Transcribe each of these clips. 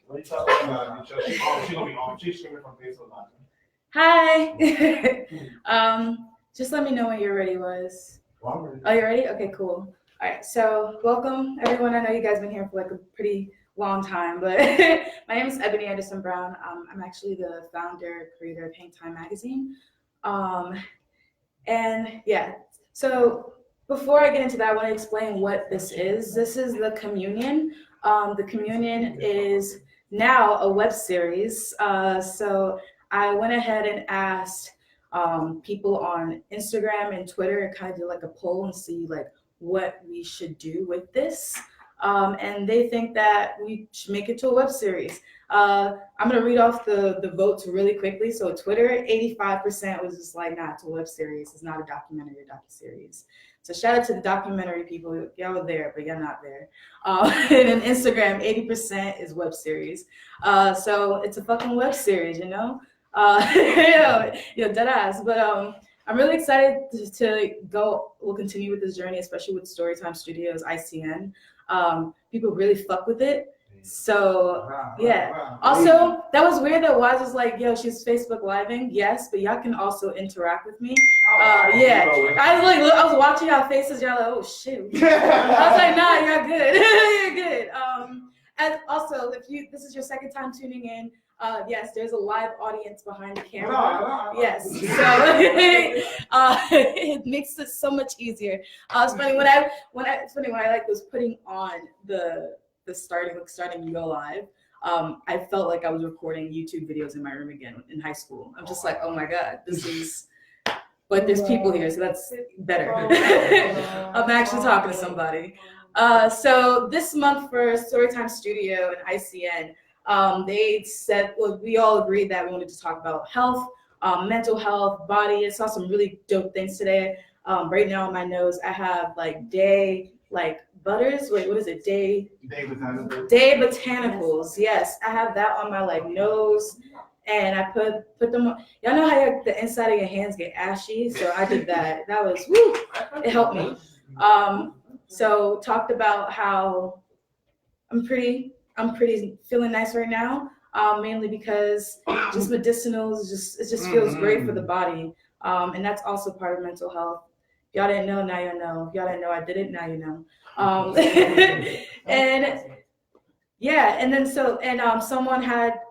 What are you talking about? She's gonna be on. She's streaming from Facebook Live. Hi. Just let me know when you're ready, was. Well, I'm ready. Oh, you ready? Okay, cool. All right, so welcome everyone. I know you guys been here for like a pretty long time, but my name is Ebony Anderson Brown. I'm actually the founder, creator of Hang Time Magazine. And yeah, so before I get into that, I want to explain what this is. This is the Communion. The Communion is now a web series. So I went ahead and asked people on Instagram and Twitter and kind of do like a poll and see like what we should do with this. And they think that we should make it to a web series. I'm gonna read off the votes really quickly. So Twitter, 85% was just like, nah, it's a web series. It's not a documentary or docuseries. So shout out to the documentary people. Y'all are there, but you're not there. And then Instagram, 80% is web series. So it's a fucking web series, you know? Dead ass. But I'm really excited to go. We'll continue with this journey, especially with StoryTime Studios, ICN. People really fuck with it. So yeah. Also, that was weird that Waz was like, yo, she's Facebook living. Yes, but y'all can also interact with me. Yeah. I was watching y'all faces, y'all like, oh shit. I was like, nah, you're good. You're good. And also, if this is your second time tuning in, yes, there's a live audience behind the camera. Yes, so it makes it so much easier. It's funny when I like was putting on the starting to go live. I felt like I was recording YouTube videos in my room again in high school. I'm just like, oh my god, this is. But there's people here, so that's better. I'm actually talking to somebody. So this month for Storytime Studio and ICN, they said, well, we all agreed that we wanted to talk about health, mental health, body. I saw some really dope things today. Right now on my nose, I have like butters. Wait, what is it? Day botanicals. Yes, I have that on my like nose. And I put them on. Y'all know how the inside of your hands get ashy? So I did that. That was, woo, it helped me. So talked about how I'm pretty feeling nice right now, mainly because just medicinals, it just feels great for the body. And that's also part of mental health. If y'all didn't know, now you know. If y'all didn't know I did it, now you know. And yeah, and then someone had,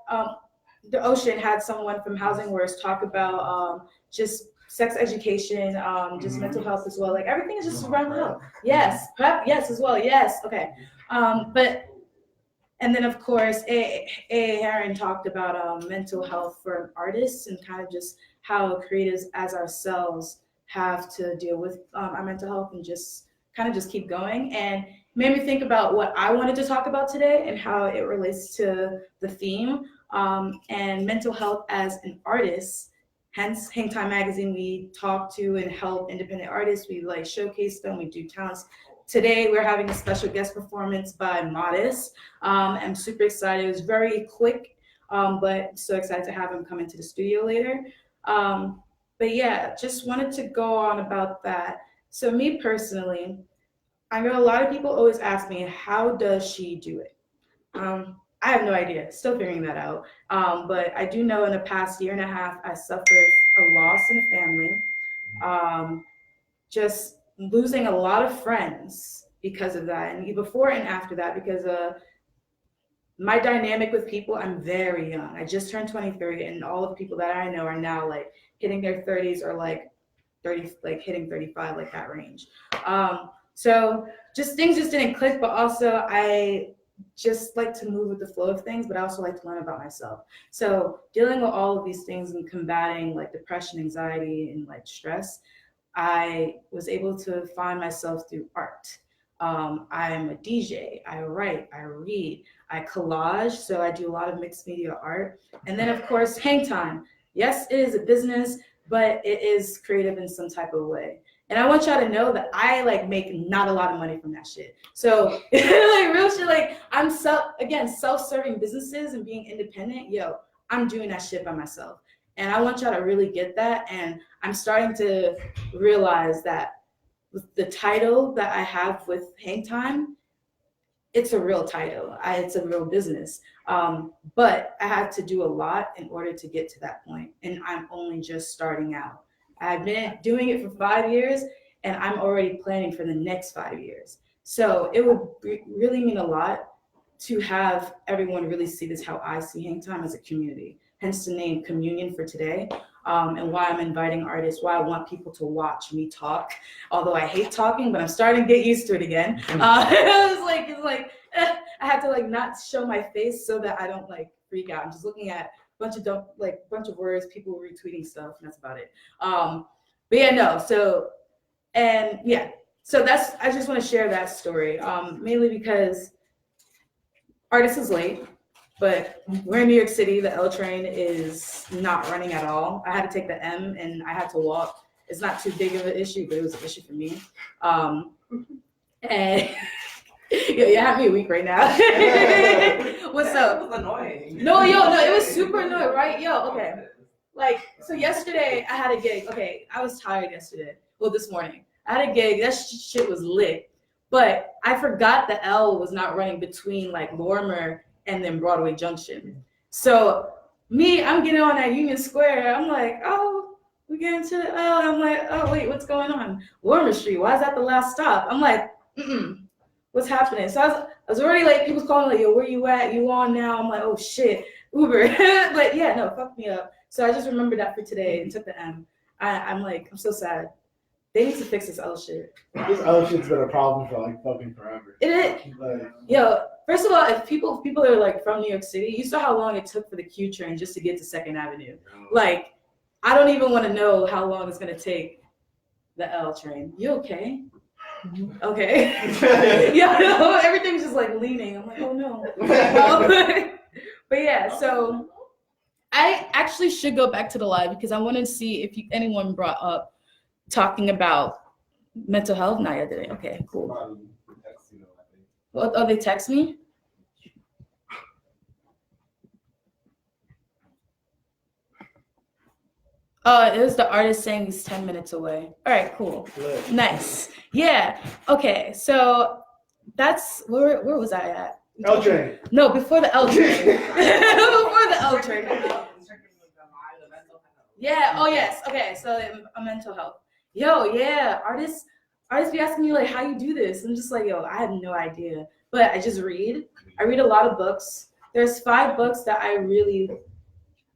the Ocean had someone from Housing Wars talk about just sex education, just mental health as well. Like everything is just around health. Yes, prep, yes as well. Yes, okay. And then of course, A. Heron talked about mental health for artists and kind of just how creatives as ourselves have to deal with our mental health and just kind of just keep going. And made me think about what I wanted to talk about today and how it relates to the theme. And mental health as an artist, hence Hang Time Magazine, we talk to and help independent artists. We like showcase them, we do talents. Today we're having a special guest performance by Modest. I'm super excited. It was very quick, but so excited to have him come into the studio later. But yeah, just wanted to go on about that. So me personally, I know a lot of people always ask me, how does she do it? I have no idea, still figuring that out. But I do know in the past year and a half, I suffered a loss in the family, just losing a lot of friends because of that. And before and after that, because my dynamic with people, I'm very young. I just turned 23 and all of the people that I know are now like hitting their 30s or like 30, like hitting 35, like that range. So things just didn't click, but also I just like to move with the flow of things, but I also like to learn about myself. So dealing with all of these things and combating like depression, anxiety, and like stress, I was able to find myself through art. I'm a DJ, I write, I read, I collage, so I do a lot of mixed media art. And then of course, Hang Time. Yes, it is a business, but it is creative in some type of way. And I want y'all to know that I like make not a lot of money from that shit. So like real shit, like I'm self-serving businesses and being independent, I'm doing that shit by myself. And I want y'all to really get that. And I'm starting to realize that with the title that I have with Hang Time, it's a real title. It's a real business. But I had to do a lot in order to get to that point, and I'm only just starting out. I've been doing it for 5 years, and I'm already planning for the next 5 years. So it would really mean a lot to have everyone really see this how I see Hang Time as a community. Hence the name Communion for today, and why I'm inviting artists, why I want people to watch me talk. Although I hate talking, but I'm starting to get used to it again. It's like I have to like not show my face so that I don't like freak out. I'm just looking at bunch of words, people retweeting stuff, and that's about it. But yeah, no. So that's I just want to share that story, mainly because Artist is late, but we're in New York City. The L train is not running at all. I had to take the M and I had to walk. It's not too big of an issue, but it was an issue for me. And you have me weak right now. What's up? It was annoying. No, it was super annoying, right? Okay. Like, so yesterday I had a gig. Okay, I was tired yesterday. Well, this morning. I had a gig. That shit was lit. But I forgot the L was not running between like Lorimer and then Broadway Junction. So I'm getting on at Union Square. I'm like, oh, we getting to the L. I'm like, oh wait, what's going on? Lorimer Street. Why is that the last stop? I'm like, what's happening? So I was already late. People's calling like, yo, where you at? You on now? I'm like, oh shit, Uber. But yeah, no, fuck me up. So I just remembered that for today and took the M. I'm so sad. They need to fix this L shit. This L shit's been a problem for like fucking forever. It is. Like, Yo, first of all, if people are like from New York City, you saw how long it took for the Q train just to get to 2nd Avenue. Like, I don't even want to know how long it's gonna take the L train. You okay? Okay. Yeah, no, everything's just like leaning. I'm like, oh no. But yeah, so I actually should go back to the live because I want to see if anyone brought up talking about mental health. Nah, I didn't. Okay, cool. Well, oh, they text me? Oh, it was the artist saying he's 10 minutes away. All right, cool. Nice. Yeah. Okay, so that's where was I at? L train. No, before the L train. Before the L train. Yeah. Oh yes. Okay. So mental health. Yo, yeah. Artists be asking me like, how you do this? I'm just like, yo, I have no idea. But I just read. I read a lot of books. There's 5 books that I really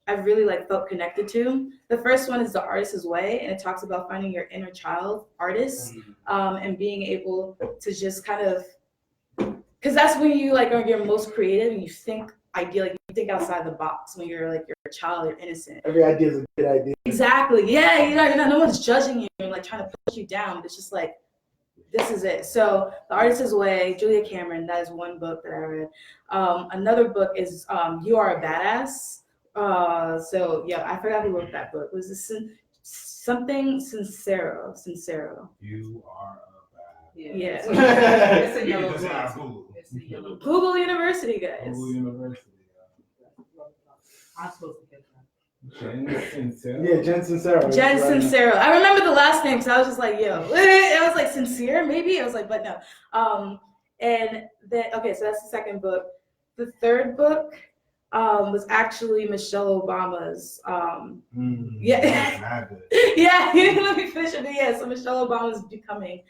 like felt connected to. The first one is The Artist's Way, and it talks about finding your inner child artist, and being able to just kind of, because that's when you like are your most creative and you think ideally, you think outside the box when you're like you're a child, you're innocent. Every idea is a good idea. Exactly. Yeah, you're not no one's judging you and like trying to push you down. But it's just like, this is it. So The Artist's Way, Julia Cameron, that is one book that I read. Another book is You Are a Badass. So yeah, I forgot who wrote that book. Was this something Sincero? You are a bad. Yeah. It's a yellow It's book. Google. It's a yellow book. Google University, guys. Google University. I'm supposed to get that. Yeah, Jen Sincero. Jen Sincero. I remember the last name, so I was just like, yo. I was like, sincere, maybe? I was like, but no. And then, okay, so that's the second book. The third book was actually Michelle Obama's. Yeah. Yeah, let me finish it. Yeah, so Michelle Obama's Becoming,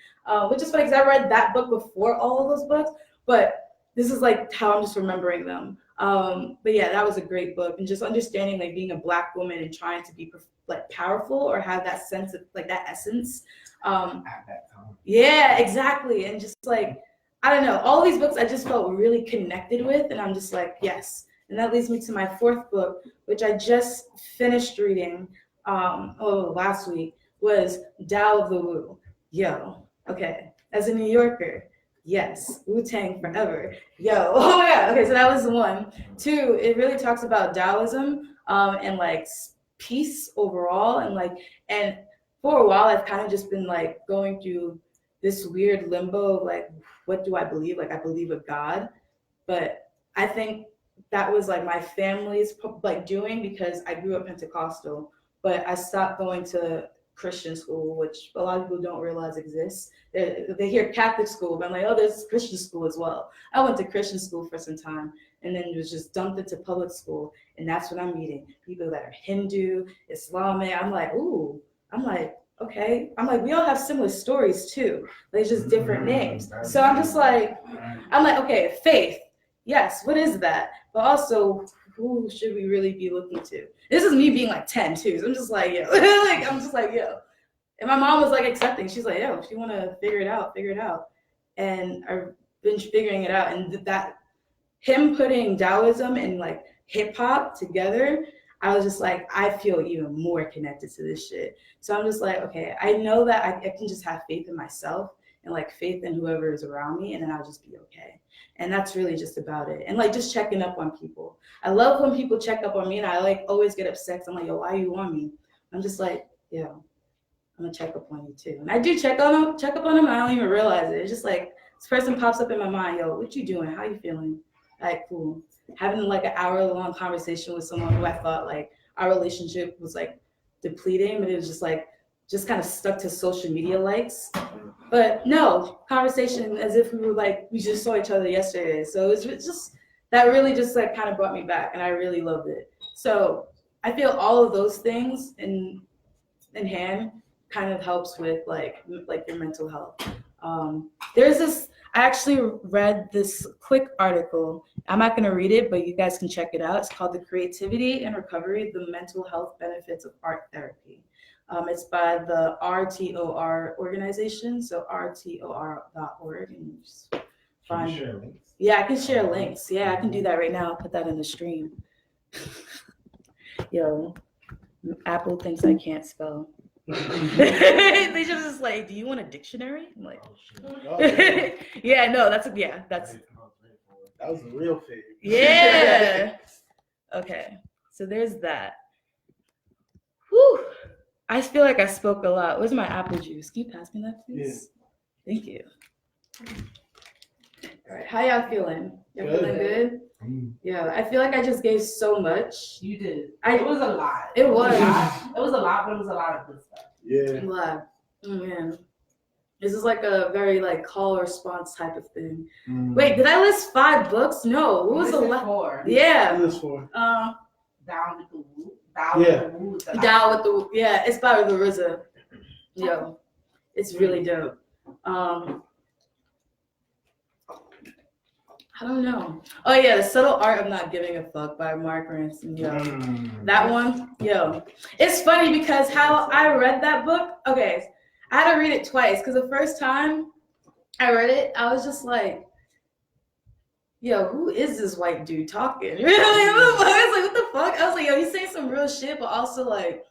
which is funny because I read that book before all of those books, but this is like how I'm just remembering them. But yeah, that was a great book, and just understanding like being a Black woman and trying to be like powerful or have that sense of like that essence. At that time. Yeah, exactly, and just like I don't know, all these books I just felt really connected with, and I'm just like yes. And that leads me to my 4th book, which I just finished reading last week, was Tao of the Wu. Yo, okay, as a New Yorker. Yes, Wu-Tang forever. Yo, oh my God. Okay, so that was 1. 2, it really talks about Taoism and like peace overall, and for a while I've kind of just been like going through this weird limbo of like, what do I believe? Like I believe a God, but I think that was like my family's like doing because I grew up Pentecostal, but I stopped going to Christian school, which a lot of people don't realize exists. They hear Catholic school, but I'm like, oh, there's Christian school as well. I went to Christian school for some time and then was just dumped into public school. And that's when I'm meeting people that are Hindu, Islamic. I'm like, ooh, I'm like, okay. I'm like, we all have similar stories too. Like, just different names. So I'm just like, okay, faith. Yes, what is that? But also, who should we really be looking to? This is me being like 10 too. So I'm just like, yo. And my mom was like accepting. She's like, yo, if you want to figure it out, figure it out. And I've been figuring it out. And that him putting Taoism and like hip hop together, I was just like, I feel even more connected to this shit. So I'm just like, okay, I know that I can just have faith in myself and like faith in whoever is around me, and then I'll just be okay. And that's really just about it. And like just checking up on people. I love when people check up on me, and I like always get upset. I'm like, yo, why are you on me? I'm just like, yo, I'm gonna check up on you too. And I do check up on them, and I don't even realize it. It's just like this person pops up in my mind, yo, what you doing? How you feeling? Like, cool. Having like an hour-long conversation with someone who I thought like our relationship was like depleting, but it was just like just kind of stuck to social media likes. But no, conversation as if we just saw each other yesterday. So it's just that really just like kind of brought me back, and I really loved it. So I feel all of those things in hand kind of helps with like your mental health. There's this. I actually read this quick article. I'm not going to read it, but you guys can check it out. It's called The Creativity and Recovery, the Mental Health Benefits of Art Therapy. It's by the RTOR organization, so rtor.org. And just Can you share links? Yeah, I can share links. Yeah, I can do that right now. I'll put that in the stream. Yo, Apple thinks I can't spell. They just like, do you want a dictionary? I'm like, yeah, no, that's. That was a real fake. Yeah. Okay, so there's that. Whew. I feel like I spoke a lot. Where's my apple juice? Can you pass me that, please? Yeah. Thank you. All right, how y'all feeling? Y'all feeling good? Yeah, I feel like I just gave so much. You did. It was a lot. It was. It was a lot, but it was a lot of good stuff. Yeah. I'm glad. Oh man. This is like a very like call response type of thing. Wait, did I list 5 books? No. What was the last? 4. Yeah. It was 4. Down with the Woo. Down with the yeah. It's by the RZA. Yo, it's really dope. I don't know. Oh yeah, The Subtle Art of Not Giving a Fuck by Mark Ransom. Yo, that one. Yo, it's funny because how I read that book. Okay, I had to read it twice because the first time I read it, I was just like, yo, who is this white dude talking? Really? I was like, what the fuck? I was like, yo, he's saying some real shit, but also like,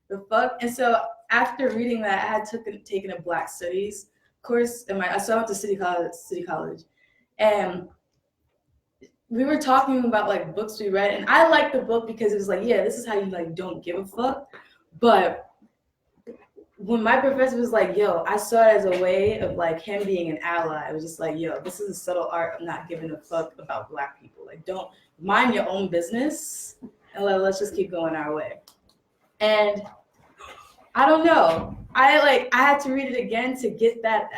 the fuck? And so after reading that, I had taken a Black Studies course. So I went to City College. And we were talking about like books we read. And I liked the book because it was like, yeah, this is how you like don't give a fuck. But when my professor was like, yo, I saw it as a way of like him being an ally. I was just like, yo, this is a subtle art of not giving a fuck about Black people. Like, don't mind your own business and let's just keep going our way. And I don't know. I had to read it again to get that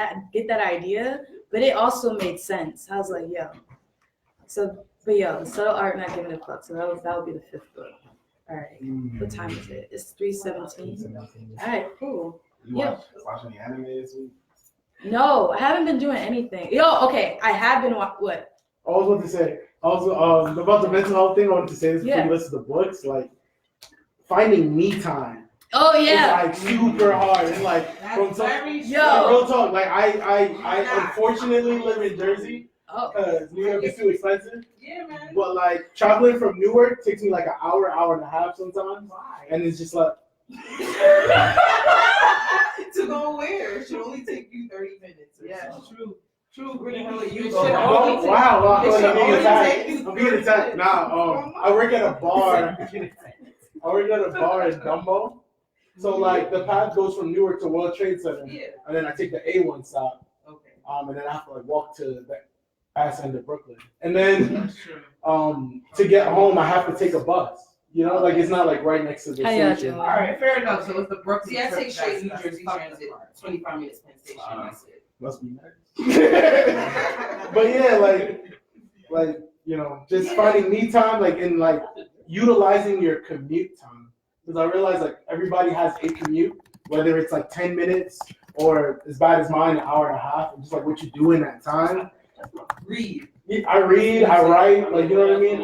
idea, but it also made sense. I was like, yo. So, but yo, the subtle art not giving a fuck. So that would be the 5th book. All right. What time is it? It's 3:17. All right, cool. You watch any anime this week? No, I haven't been doing anything. Yo, okay, I have been what? I was about to say also about the mental health thing. I wanted to say this before you listen to the books. Like finding me time. Oh yeah. It's like super hard. It's like from real talk. Like I unfortunately live in Jersey. Because New York is too expensive. Yeah, man. But like traveling from Newark takes me like an hour and a half sometimes. Why? And it's just like to go where? It should only take you 30 minutes. Yeah, so. True. Where the hell are you wow, I'm being attacked. Nah, I work at a bar. I work at a bar in Dumbo. So like the path goes from Newark to World Trade Center. Yeah. And then I take the A1 stop. Okay. And then I have to like walk to the ass end of Brooklyn. And then to get home I have to take a bus You know, like it's not like right next to the How y'all station. doing? All right, fair enough. So it's the Brooklyn. See, I trip, take straight New that's Jersey the Transit, part. 25 minutes Penn Station. That's it. Must be nice. But yeah, like you know, just finding me time, like in like utilizing your commute time. Because I realize like everybody has a commute, whether it's like 10 minutes or as bad as mine, an hour and a half, and just like what you do in that time. Read. I read, I write, like you know what I mean.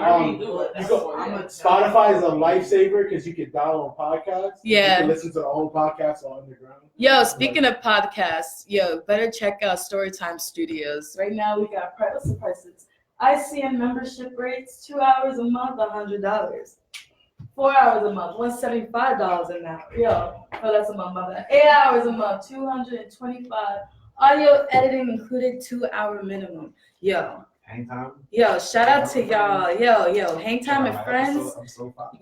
Spotify is a lifesaver because you can download podcasts. Yeah. You can listen to the whole podcast all underground. Yo, speaking of podcasts, better check out StoryTime Studios. Right now we got what's the prices? ICN membership rates, 2 hours a month, $100. 4 hours a month, $175 an hour. That's a month, my bad. 8 hours a month, $225. Audio editing included, 2 hour minimum. Hang time. Shout out to y'all. Hang time and friends. I'm so fine.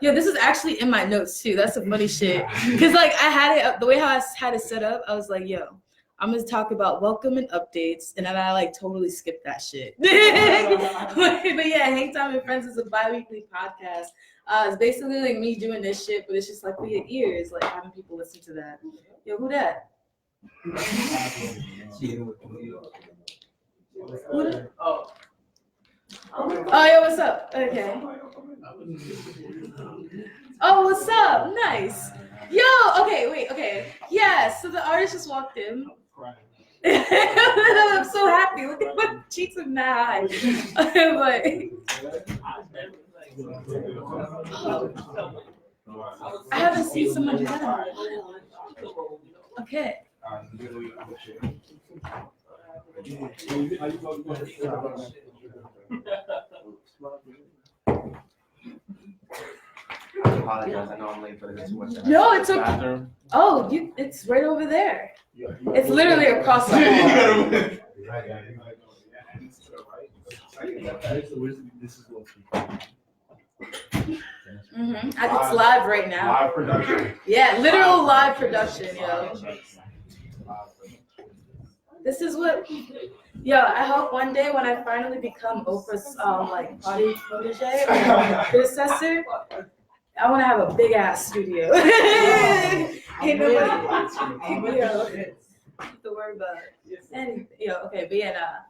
This is actually in my notes too. That's some funny shit. Cause like I had it the way how I had it set up. I was like, I'm gonna talk about welcome and updates, and then I like totally skipped that shit. But yeah, Hang Time and Friends is a bi-weekly podcast. It's basically like me doing this shit, but it's just like for your ears, like having people listen to that. Who that? Oh, what's up? Okay. Oh, what's up? Nice. Okay. Yeah, so the artist just walked in. I'm so happy. Look at my cheeks are mad. I haven't seen someone do that. Okay. I apologize. I know I'm late, but it's too much. No, it's okay. Oh, it's right over there. It's literally across the hall. It's live right now. Live production. Yeah, literal live production, This is what, I hope one day when I finally become Oprah's body protege or predecessor, I want to have a big ass studio. Ain't nobody to worry about anything.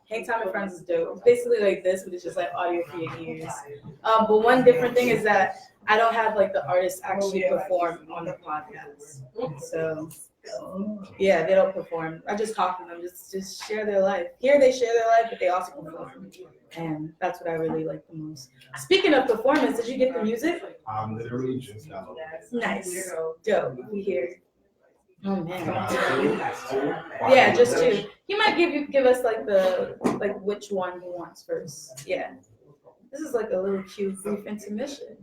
Hang Time and Friends is dope. It's basically like this, but it's just like audio for your ears. But one different thing is that I don't have like the artists actually perform on the podcast. So they don't perform. I just talk to them, just share their life. Here they share their life, but they also perform. And that's what I really like the most. Speaking of performance, did you get the music? I'm literally just got Nice. Dope. We here. Oh man. Yeah, just two. He might give us like which one he wants first. Yeah. This is like a little cute brief intermission.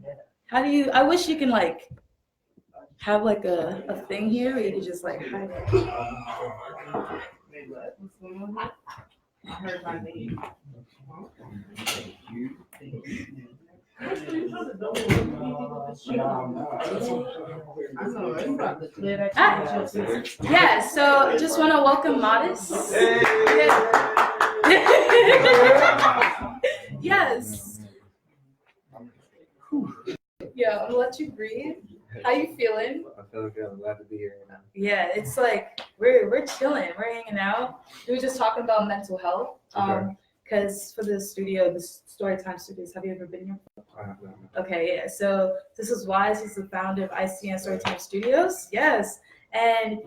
I wish you can like have like a thing here where you could just like hide it. I heard my name. So just want to welcome Modest. Yes. I'm gonna let you breathe. How you feeling? I feel good. I'm glad to be here right now. Yeah, it's like we're chilling, we're hanging out. We were just talking about mental health. Because for the studio, the StoryTime Studios, have you ever been here? I have not. Okay, yeah. So this is Wise. He's the founder of ICN StoryTime Studios. Yes, and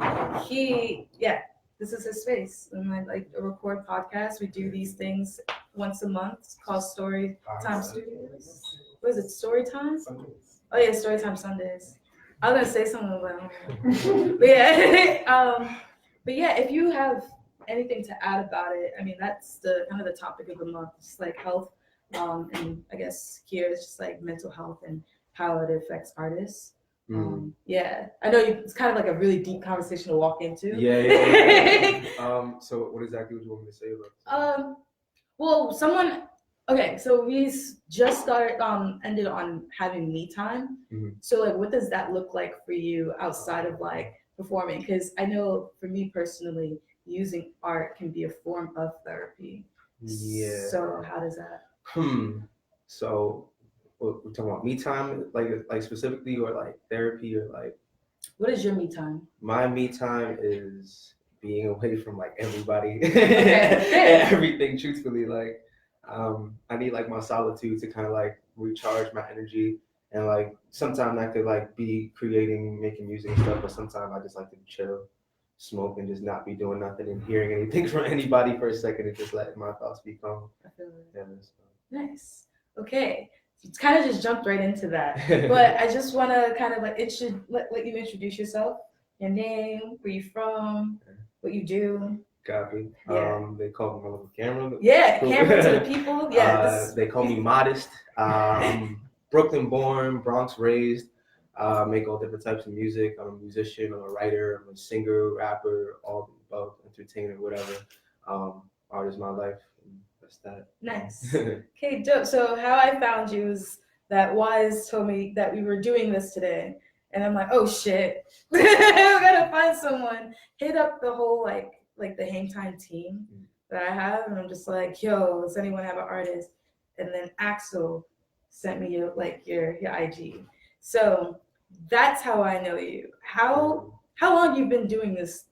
this is his space. And I like a record podcast. We do these things once a month. It's called StoryTime Studios. What is it? Storytime? Oh yeah, Storytime Sundays. I was gonna say something about but yeah, if you have anything to add about it, I mean that's the kind of the topic of the month. It's like health, and I guess here it's just like mental health and how it affects artists. I know it's kind of like a really deep conversation to walk into. So what exactly would you want me to say about this? So we just ended on having me time. So like what does that look like for you outside of like performing? Because I know for me personally, using art can be a form of therapy. Yeah. So how does that? So we're talking about me time, like specifically, or like therapy, or like What is your me time? my me time is being away from like everybody Okay. and everything. Truthfully, like I need like my solitude to kind of like recharge my energy, and like sometimes I could like be creating, making music and stuff, but sometimes I just like to chill, smoke, and just not be doing nothing and hearing anything from anybody for a second and just let my thoughts be calm. I feel it. Yeah, Nice. Okay. It's kind of just jumped right into that. But I just want to kind of like, it should let you introduce yourself, your name, where you from, what you do. Copy. Yeah. They call me my little camera. Yeah, Cool. camera to the people. Yeah. They call me Modest. I'm Brooklyn born, Bronx raised. Make all different types of music. I'm a musician, I'm a writer, I'm a singer, rapper, all the above, entertainer, whatever. Art is my life. And that's that. Nice. Okay, dope. So how I found you is that Wise told me that we were doing this today. And I'm like, oh shit. We gotta find someone. Hit up the whole like the Hang Time team that I have, and I'm just like, yo, does anyone have an artist? And then Axel sent me your IG. So that's how I know you. How long you been doing this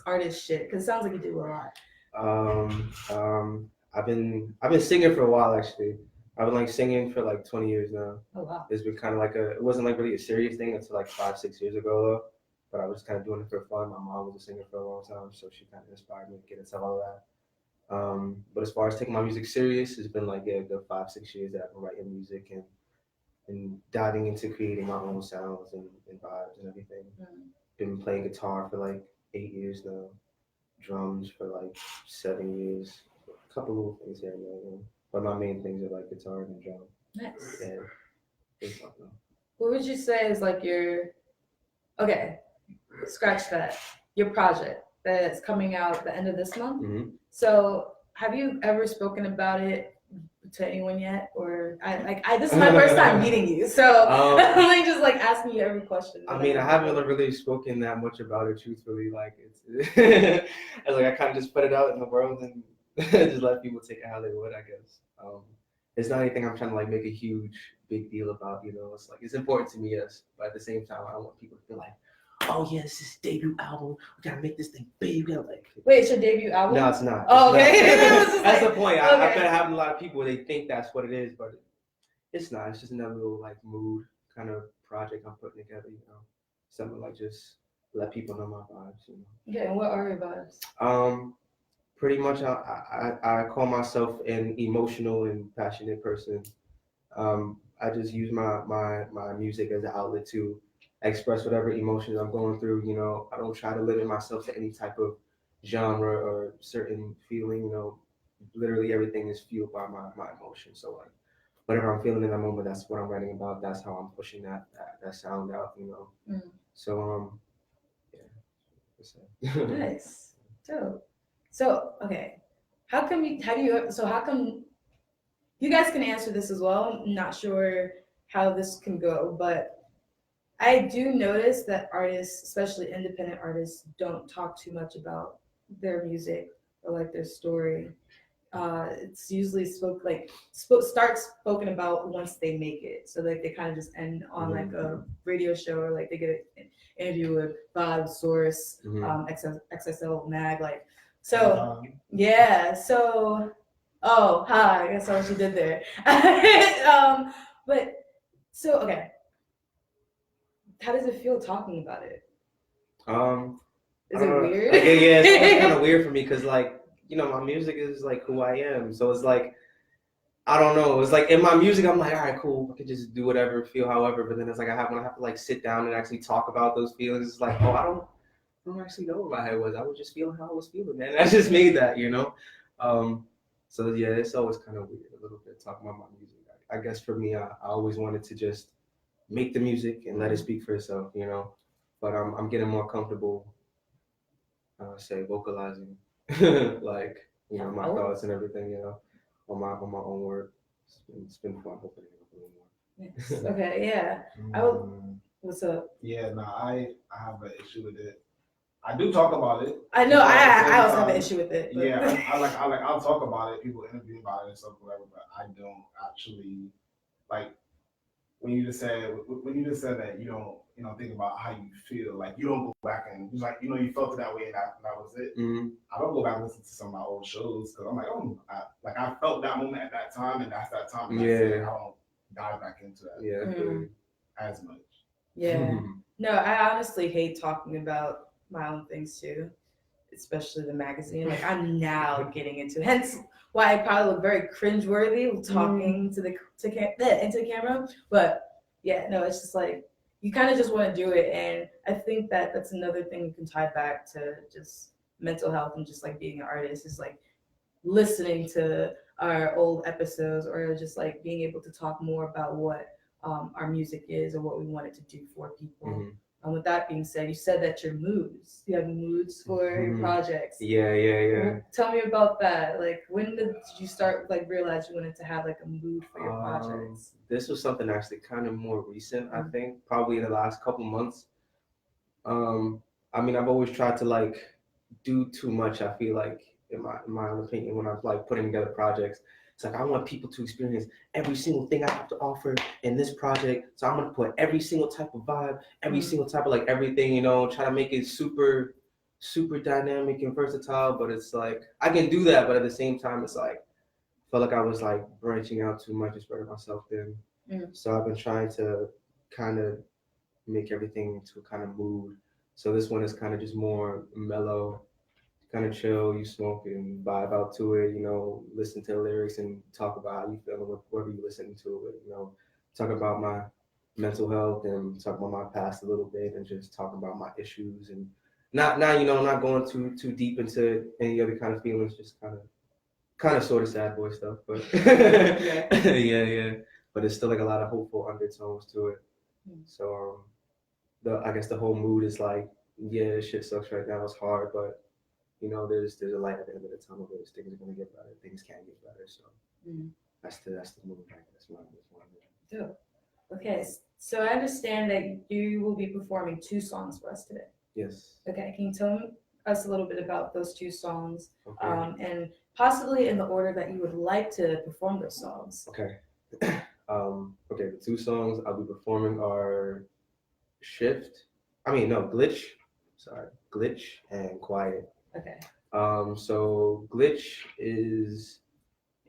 artist shit? Because it sounds like you do a lot. I've been singing for a while actually. I've been like singing for like 20 years now. Oh wow. It's been kind of like it wasn't like really a serious thing until like 5-6 years ago though. But I was kind of doing it for fun. My mom was a singer for a long time, so she kind of inspired me to get into all of that. But as far as taking my music serious, it's been like a good 5-6 years that I've been writing music and diving into creating my own sounds and vibes and everything. Been playing guitar for like 8 years now, drums for like 7 years, a couple little things here and there. But my main things are like guitar and drum. Nice. And what would you say is like okay, scratch that, your project that's coming out at the end of this month? Mm-hmm. So have you ever spoken about it to anyone yet? Or this is my first time meeting you, so I'm like just like asking you every question. I mean, I haven't really spoken that much about it, truthfully. Like it's I like I kind of just put it out in the world and just let people take it how they would, I guess. It's not anything I'm trying to like make a big deal about, you know. It's like it's important to me, yes, but at the same time, I don't want people to feel like, oh yeah, this is his debut album. We gotta make this thing big. We gotta like. Wait, it's your debut album? No, it's not. Oh, okay. That's the point. Okay. I've been having a lot of people. They think that's what it is, but it's not. It's just another little like mood kind of project I'm putting together. You know, something like just let people know my vibes. You know. Okay, and what are your vibes? Pretty much, I call myself an emotional and passionate person. I just use my music as an outlet to express whatever emotions I'm going through. You know, I don't try to limit myself to any type of genre or certain feeling. You know, literally everything is fueled by my emotions. So like, whatever I'm feeling in that moment, that's what I'm writing about. That's how I'm pushing that sound out. You know. So yeah. Nice. Dope. So, okay, how come you guys can answer this as well. I'm not sure how this can go, but I do notice that artists, especially independent artists, don't talk too much about their music or like their story. It's usually starts spoken about once they make it. So like they kind of just end on like a radio show or like they get an interview with Bob Source, XSL Mag, like. So yeah, so hi, I guess that's what you did there. But so okay, how does it feel talking about it? Is it weird? Like, yeah, it's kind of weird for me because like you know my music is like who I am, so it's like I don't know. It's like in my music I'm like all right, cool, I can just do whatever, feel however. But then it's like when I have to like sit down and actually talk about those feelings, it's like I don't actually know what my head was. I was just feeling how I was feeling, man. I just made that, you know. So yeah, it's always kind of weird a little bit talking about my music. I guess for me, I always wanted to just make the music and let it speak for itself, you know. But I'm getting more comfortable, vocalizing, like you know my thoughts and everything, you know, on my own work. It's been fun. Hopefully, a little more. Yes. Okay, yeah. What's up? Yeah, no, I have an issue with it. I do talk about it. I know. I also have an issue with it. But. Yeah, I'll talk about it. People interview about it and stuff, whatever. But I don't actually like. when you just said that you don't think about how you feel, like you don't go back and just like you felt it that way and that was it. Mm-hmm. I don't go back and listen to some of my old shows because I'm like, I felt that moment at that time and that's that time. And that's it. I don't dive back into that. Yeah. As much. Yeah. No, I honestly hate talking about my own things too, especially the magazine. Like I'm now getting into it. Hence why I probably look very cringeworthy talking into the camera. But yeah, no, it's just like you kind of just want to do it, and I think that that's another thing you can tie back to just mental health and just like being an artist is like listening to our old episodes or just like being able to talk more about what our music is or what we want it to do for people. With that being said, you said that you have moods for your projects. Yeah. Tell me about that. Like, when did you start like realize you wanted to have like a mood for your projects? This was something actually kind of more recent, I think, probably in the last couple months. I mean, I've always tried to like do too much. I feel like, in my own opinion, when I'm like putting together projects. It's like I want people to experience every single thing I have to offer in this project. So I'm gonna put every single type of vibe, every single type of like everything, try to make it super, super dynamic and versatile. But it's like I can do that, but at the same time, it's like I felt like I was like branching out too much and spreading myself thin. So I've been trying to kind of make everything into a kind of mood. So this one is kind of just more mellow. Kind of chill, you smoke and vibe out to it, listen to the lyrics and talk about how you feel and whatever you listen to it, talk about my mental health and talk about my past a little bit and just talk about my issues and not going too deep into any other kind of feelings, just kind of sort of sad boy stuff, but yeah. But it's still like a lot of hopeful undertones to it. So I guess the whole mood is like, yeah, shit sucks right now, it's hard, but there's a light at the end of the tunnel. Things are gonna get better. Things can get better. So that's the move. That's one. Dope. Okay, so I understand that you will be performing 2 songs for us today. Yes. Okay, can you tell us a little bit about those 2 songs, Okay. and possibly in the order that you would like to perform those songs? Okay. Okay. The 2 songs I'll be performing are Glitch and Quiet. Okay. So Glitch is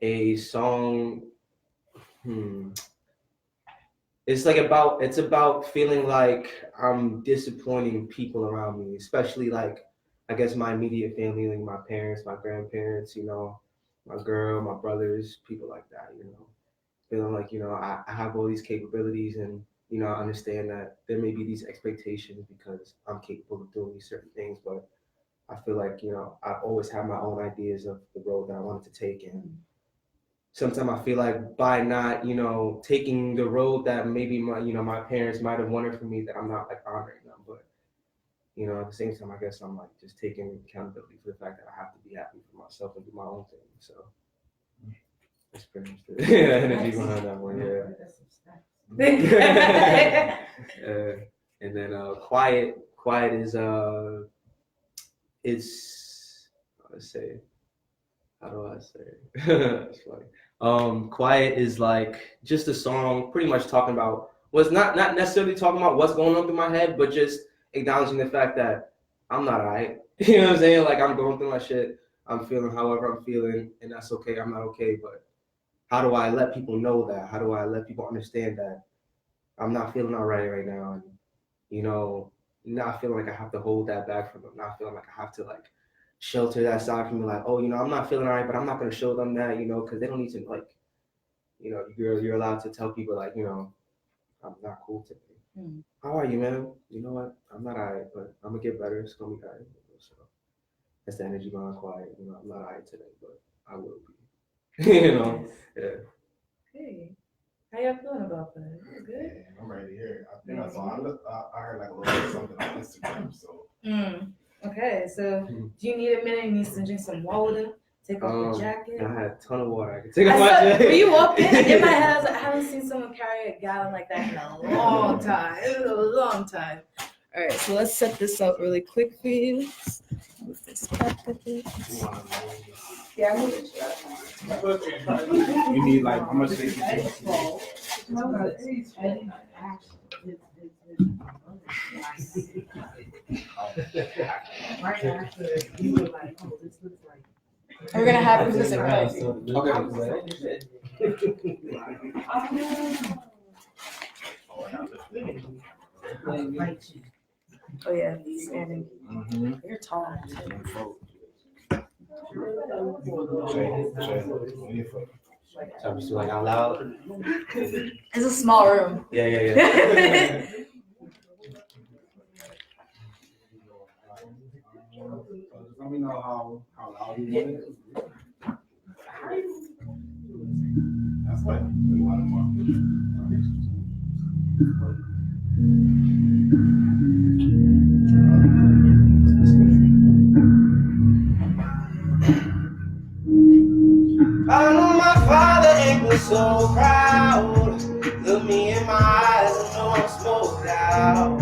a song. It's about feeling like I'm disappointing people around me, especially like I guess my immediate family, like my parents, my grandparents, my girl, my brothers, people like that, feeling like, I have all these capabilities and, I understand that there may be these expectations because I'm capable of doing these certain things, but I feel like, I've always had my own ideas of the road that I wanted to take. And sometimes I feel like by not, taking the road that maybe my parents might have wanted for me, that I'm not like honoring them. But, at the same time, I guess I'm like just taking accountability for the fact that I have to be happy for myself and do my own thing. So that's pretty much the energy behind that one, and then Quiet is how do I say it? It's funny. Quiet is like just a song pretty much talking about not necessarily talking about what's going on through my head, but just acknowledging the fact that I'm not alright. You know what I'm saying? Like I'm going through my shit. I'm feeling however I'm feeling, and that's okay. I'm not okay, but how do I let people know that? How do I let people understand that I'm not feeling all right now? And, not feeling like I have to hold that back from them. Not feeling like I have to like shelter that side from me. Like, oh, I'm not feeling all right, but I'm not going to show them that, because they don't need to like, you're allowed to tell people like, I'm not cool today. How are you, man? You know what? I'm not all right, but I'm going to get better. It's going to be all right. So that's the energy behind Quiet. I'm not all right today, but I will be. Yeah. Hey, how y'all feeling about that? You good? Yeah, I'm ready to hear it. I think I saw. I heard like a little bit of something on Instagram. So. Okay, so do you need a minute? You need to drink some water. Take off the jacket. I had a ton of water. I could take off my jacket. When you walked in my head, I was like, I haven't seen someone carry a gallon like that in a long time. It was a long time. All right, so let's set this up really quick for you. Move this back a bit. Yeah, I'm moving. You need like how much space you take? Right after you were like, oh, this looks like. We're gonna have music play. Oh yeah, standing. You're tall. So I'm just like out loud. It's a small room. Yeah. Let me know how loud you want it. That's like we want more. I know my father ain't been so proud. Look me in my eyes and know I'm smoked out.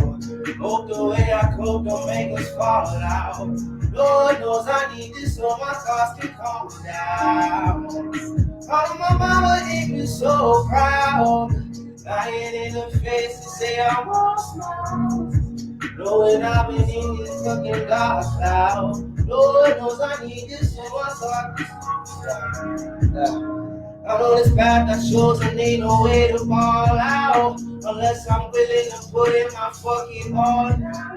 Hope the way I cope don't make us fall out. Lord knows I need this so my thoughts can calm down. I know my mama ain't been so proud. Lying in her face to say I'm all smiles. Knowing I've been in this fucking dark cloud. Lord knows I need this so my thoughts can calm down. I'm on this path that shows I need no way to fall out. Unless I'm willing to put in my fucking all now.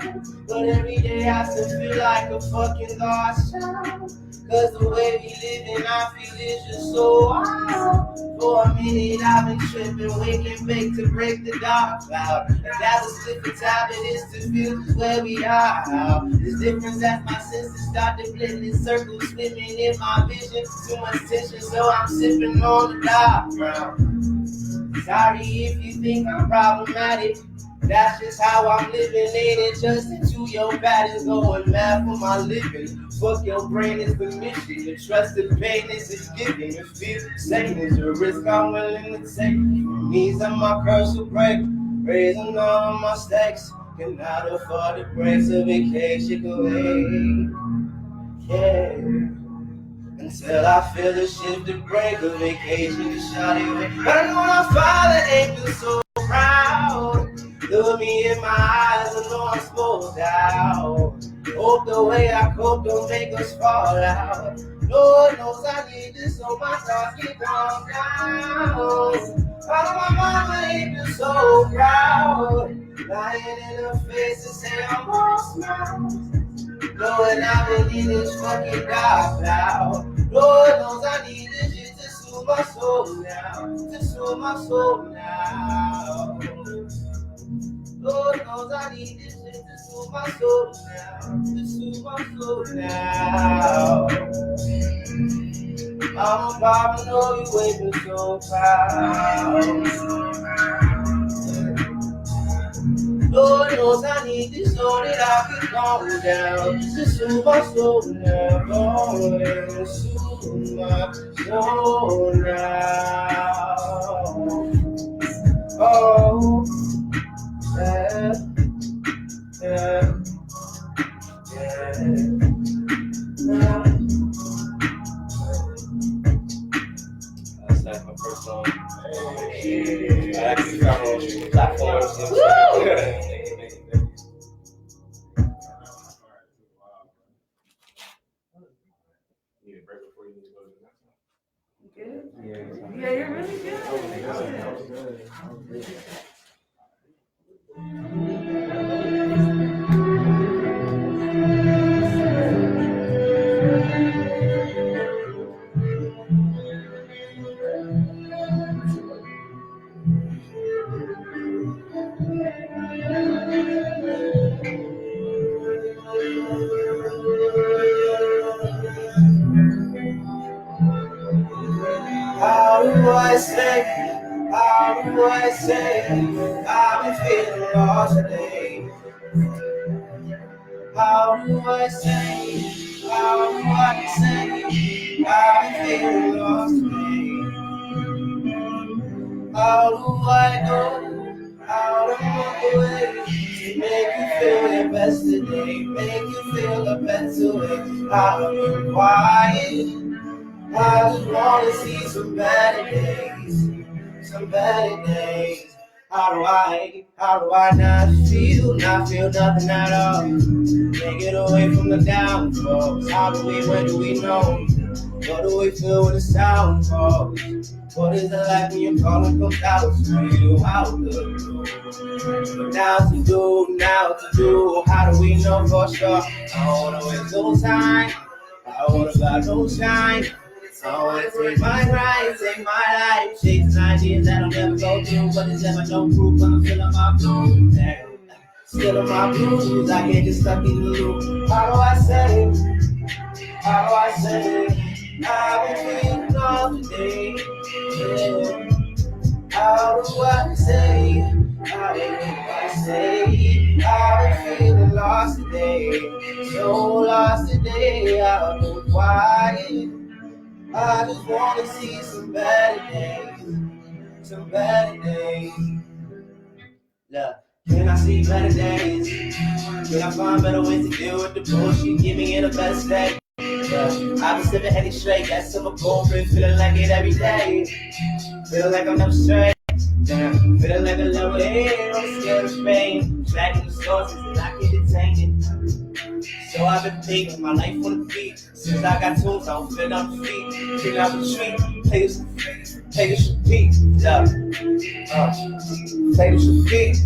But every day I still feel like a fucking lost child. Cause the way we living, I feel it's just so wild. For a minute I've been tripping, waking bake to break the dark cloud. And that's a slippery time it is to feel just where we are. This difference as my senses start to blend in circles, swimming in my vision. Too much tension, so I'm sipping on the dark ground. Sorry if you think I'm problematic. That's just how I'm living, ain't adjusting to your patterns, going mad for my living. Fuck your brain is the mission, the trust and pain is giving. You feel the same as a risk I'm willing to take. Means that my curse will break, raising all of my stakes. Cannot afford to break, so vacation away. Yeah. Until I feel the shift to break, a vacation to shut it away. But I know my father ain't been so proud. Look me in my eyes, I know I'm smoked out. Hope the way I cope don't make us fall out. Lord knows I need this so my thoughts can calm down. I know my mama ain't been so proud. Lying in her face and say I'm all smiles. Knowing I've been in this fucking dark cloud. Lord knows I need this shit to soothe my soul now. To soothe my soul now. Lord knows I need this shit to soothe my soul now. To soothe my soul now. Mama, Papa, know you ain't been so proud. Lord knows I need this so that I can calm down. To soothe my soul now. Oh, to soothe my soul now. Oh, yeah, yeah, yeah. That's my first song. I actually found on platforms. Need a break before you need to go to the next one. Good. Yeah. Yeah, you're really good. How do I say, I've been feeling lost today? How do I say, I've been feeling lost today? How do I go, how to walk away? Make you feel your best today, make you feel a better way. I've been quiet, I just wanna see some better days. So some better days. How do I not feel nothing at all? Can't get away from the downfalls. How do we, when do we know? What do we feel when the sound falls? What is it like when your calling comes out for you? How good? But now to do, how do we know for sure? I don't wanna waste no time, I don't wanna got no shine. I wanna take my ride, take my life, chasing ideas that'll never go through, but there's never no proof. I'm feeling my blues, damn. Still in my blues, I get just stuck in the loop. How do I say? I've been feeling all today. Yeah. How do I say? I've been feeling lost today. So lost today, I don't know why. I just wanna see some better days. Look, can I see better days? Can I find better ways to deal with the bullshit? Give me in the best day. I've been sipping heavy straight, that silver goldfish, feeling like it every day. Feeling like I'm never straight. Feeling like a level head on the scale of pain. Tracking the sources that I can detain it. So I've been taking my life on the feet. Since I got tunes, I don't fit on the feet. Figure out the treat, play this repeat. Play this repeat. Play this repeat.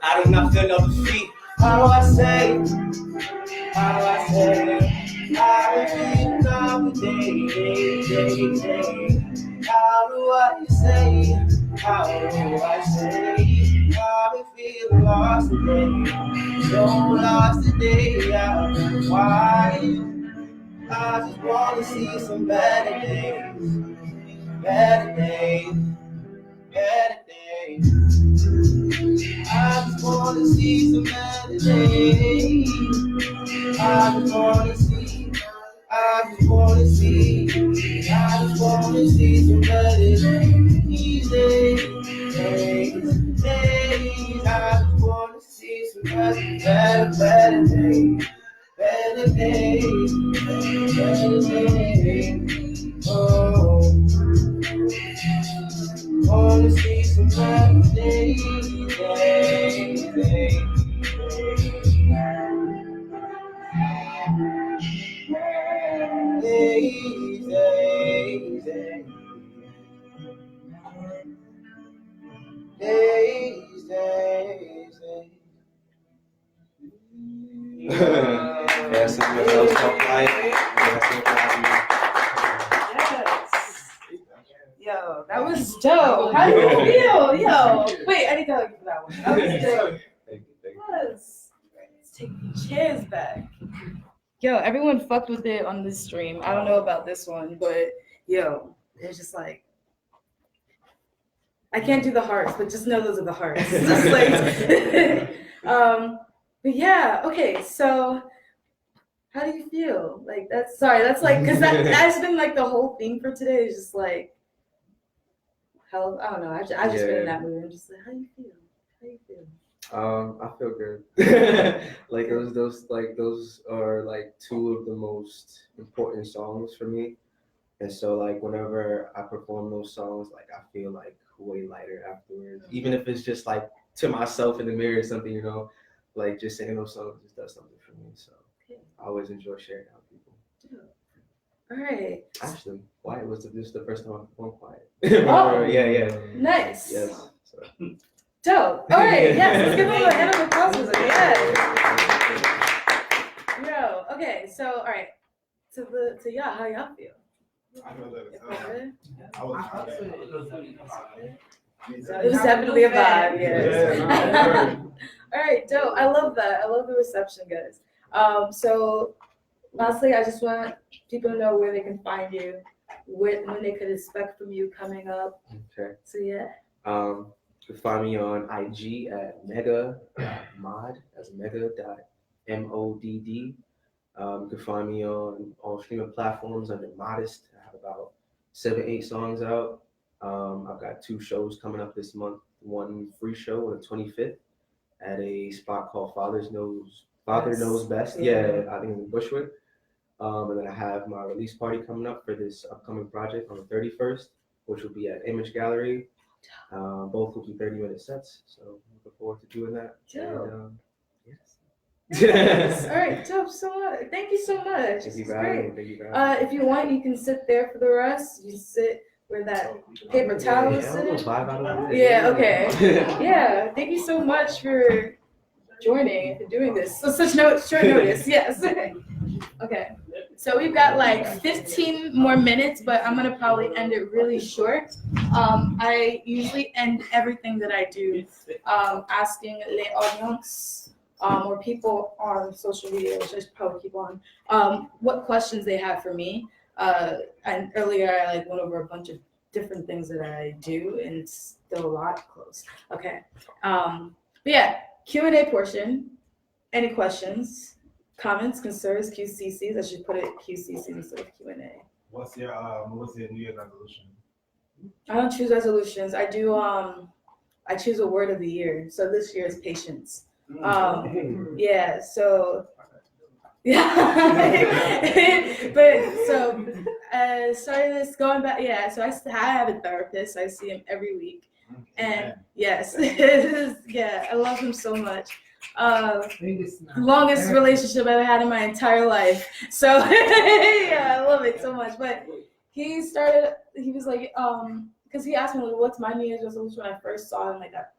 I do not feel no defeat. How do I say? I've been feeling all the day. How do I say? I've been feeling lost today. So lost today, I don't know why. I just wanna see some better days. Better days. I just wanna see some better days. I just wanna see some better days. I just wanna see some better days. Better days. Oh, wanna see some better days. Yes, Yo, that was dope. How do you feel? Yo, wait, I need to hug you for that one. That was dope. Yes. Let's take the chairs back. Yo, everyone fucked with it on this stream. I don't know about this one, but yo, it's just like, I can't do the hearts, but just know those are the hearts. Just like, but yeah, okay, so how do you feel? Like that's like, cause that's been like the whole thing for today is just like, health. I don't know. I just been in that mood. I'm just like, how do you feel? I feel good. Like those are like two of the most important songs for me. And so like whenever I perform those songs, like I feel like way lighter afterwards. Even if it's just like to myself in the mirror or something, you know, like just singing those songs just does something for me. So I always enjoy sharing it with people. All right. Actually, Wyatt was this the first time I performed Quiet. Oh, yeah. Nice. Yes. So. Dope. All right. Yes. Let's give him a hand of applause for that. Yo. Okay. So, all right. To y'all, how y'all feel? I feel that You feel good? I was It was definitely a vibe. Yes. Yeah. All right. Dope. I love that. I love the reception, guys. So, lastly, I just want people to know where they can find you, when they could expect from you coming up. Okay. So yeah. You can find me on IG at mega.mod. That's mega.modd. You can find me on all streaming platforms under Modest. I have about 7-8 songs out. I've got 2 shows coming up this month. One free show on the 25th at a spot called Father Knows Best. Yeah, I think in Bushwick. And then I have my release party coming up for this upcoming project on the 31st. which will be at Image Gallery. Both will be 30-minute sets, so looking forward to doing that. And, Yes. All right, dope. So thank you so much. Thank you It's for having me. great. Thank you for having me. If you want, you can sit there for the rest. You sit where that paper towel is Yeah, I'll go sitting. 5 out of 10. Yeah. Okay. Yeah. Thank you so much for joining and for doing this. So such short notice. Yes. Okay. So we've got like 15 more minutes, but I'm gonna probably end it really short. I usually end everything that I do asking les audience or people on social media, which I should probably keep on, what questions they have for me. And earlier I like went over a bunch of different things that I do, and it's still a lot close. Okay. But yeah, Q&A portion. Any questions? Comments, concerns, QCCs. I should put it QCCs instead of Q&A. What's your New Year's resolution? I don't choose resolutions. I do. I choose a word of the year. So this year is patience. Yeah. So. Yeah. But so starting this going back. Yeah. So I have a therapist. I see him every week, and yes, yeah, I love him so much. Longest relationship I've had in my entire life. So yeah, I love it so much. But he was like, because he asked me, like, what's my New Year's resolution when I first saw him, like that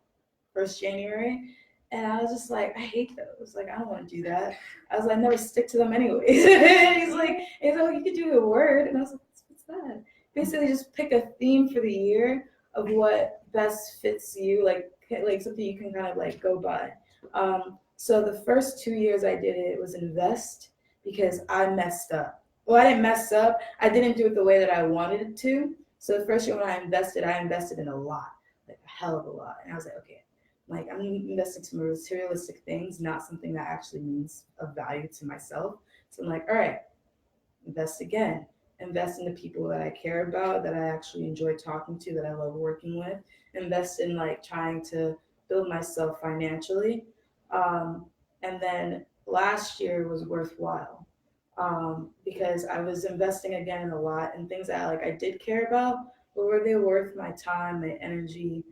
first January. And I was just like, I hate those. Like, I don't want to do that. I was like, I never stick to them anyways. he's like, well, you could do a word. And I was like, what's that? Basically, just pick a theme for the year of what best fits you, like something you can kind of like go by. So the first 2 years I did it was invest, because I messed up. Well, I didn't mess up. I didn't do it the way that I wanted it to. So the first year when I invested in a lot, like a hell of a lot. And I was like, okay, like I'm investing to materialistic things, not something that actually means of value to myself. So I'm like, all right, invest again. Invest in the people that I care about, that I actually enjoy talking to, that I love working with. Invest in like trying to build myself financially. And then last year was worthwhile because I was investing again in a lot and things that I did care about, but were they worth my time, my energy?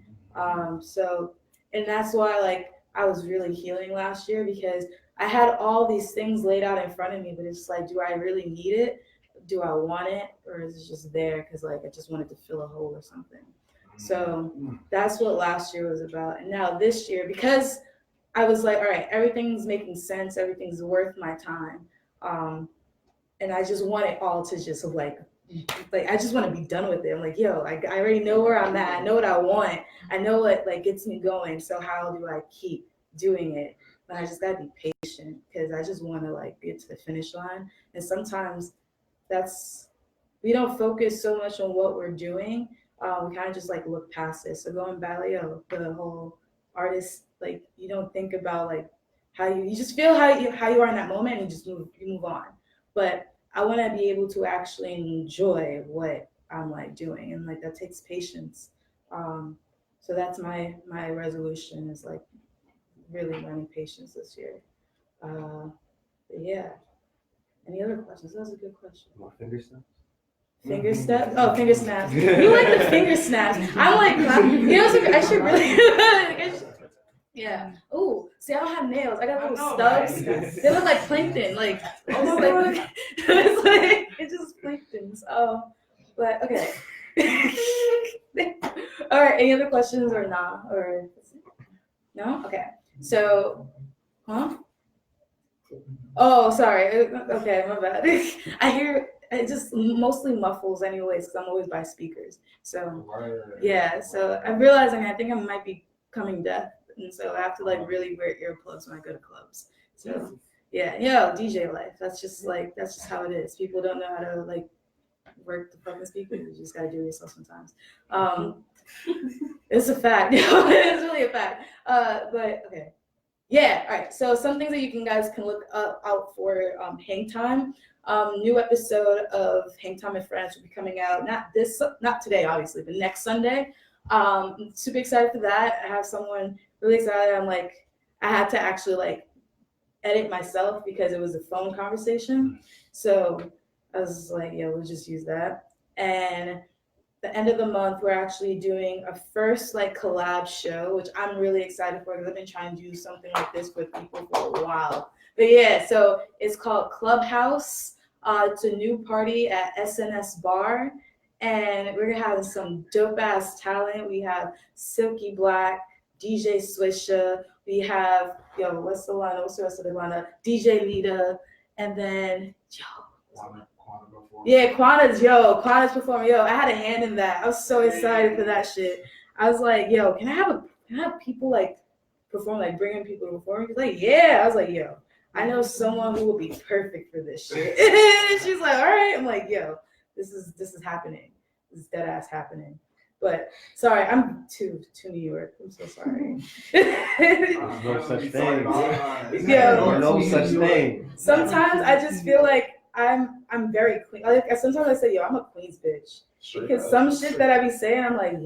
And that's why I was really healing last year, because I had all these things laid out in front of me, but it's like, do I really need it? Do I want it? Or is it just there because I just wanted to fill a hole or something? So that's what last year was about. And now this year, because I was like, all right, everything's making sense. Everything's worth my time. And I just want it all to just I just want to be done with it. I'm like, yo, I already know where I'm at. I know what I want. I know what gets me going. So how do I keep doing it? But I just gotta be patient, because I just want to get to the finish line. And sometimes we don't focus so much on what we're doing. We kind of just look past it. So going back, the whole artist, you don't think about how you just feel how you are in that moment, and you move on. But I want to be able to actually enjoy what I'm doing, and that takes patience. So that's my resolution, is really learning patience this year. But yeah. Any other questions? That was a good question. More finger snaps? Finger snaps? Oh, finger snaps. You like the finger snaps. I'm I should really. Yeah. Oh, see, I don't have nails. I got little stubs. They look like plankton. It's just planktons. Oh, but okay. All right. Any other questions or nah? Or no? Okay. So, huh? Oh, sorry. Okay, my bad. I hear it just mostly muffles anyways, because I'm always by speakers. So yeah, so I'm realizing I think I might be becoming deaf, and so I have to really wear earplugs when I go to clubs. So yeah, DJ life. That's just how it is. People don't know how to work the fucking speakers. You just gotta do it yourself sometimes. It's a fact. It's really a fact. But okay. Yeah, all right. So some things that you guys can look out for. Hang Time. New episode of Hang Time and Friends will be coming out. Not today, obviously, but next Sunday. Super excited for that. I have someone really excited. I had to actually edit myself because it was a phone conversation. So I was like, yeah, we'll just use that. And the end of the month, we're actually doing a first like collab show, which I'm really excited for because I've been trying to do something like this with people for a while. But yeah, so it's called Clubhouse. It's a new party at SNS Bar, and we're having some dope ass talent. We have Silky Black, DJ Swisha. We have what's the rest of the lineup? DJ Lita, and then Quana's performing. I had a hand in that. I was so excited for that shit. I was like, can I have people like perform, like bringing people to perform? He's like, yeah. I was like, I know someone who will be perfect for this shit. And she's like, all right. I'm like, this is happening. This is dead ass happening. But sorry, I'm too New York. I'm so sorry. No such thing. No such thing. Sometimes I just feel like I'm very Queen. Like sometimes I say, I'm a Queens bitch. Because some shit that I be saying, I'm like,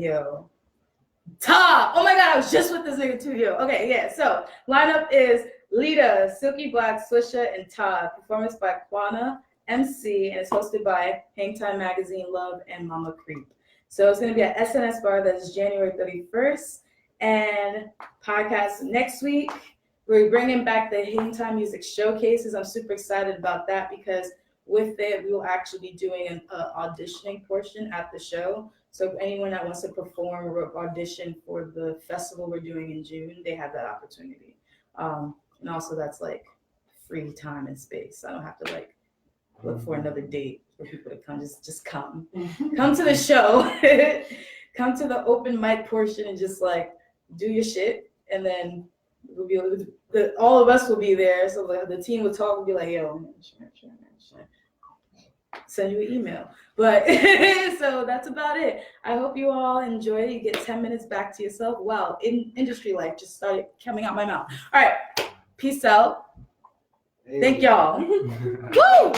top. Oh my God, I was just with this nigga too, Okay, yeah. So lineup is Lita, Silky Black, Swisha, and Todd. Performance by Quana, MC, and it's hosted by Hangtime Magazine, Love, and Mama Creep. So it's going to be at SNS Bar. That's January 31st. And podcast next week. We're bringing back the Hangtime Music Showcases. I'm super excited about that because with it, we will actually be doing an auditioning portion at the show. So if anyone that wants to perform or audition for the festival we're doing in June, they have that opportunity. And also that's like free time and space. I don't have to like look for another date for people to come. Just come. Come to the show. Come to the open mic portion and just like do your shit. And then we'll be able to, all of us will be there. So the team will talk and be like, send you an email. But so that's about it. I hope you all enjoy it. You get 10 minutes back to yourself. Wow, industry life just started coming out my mouth. All right, peace out. Thank y'all. Woo!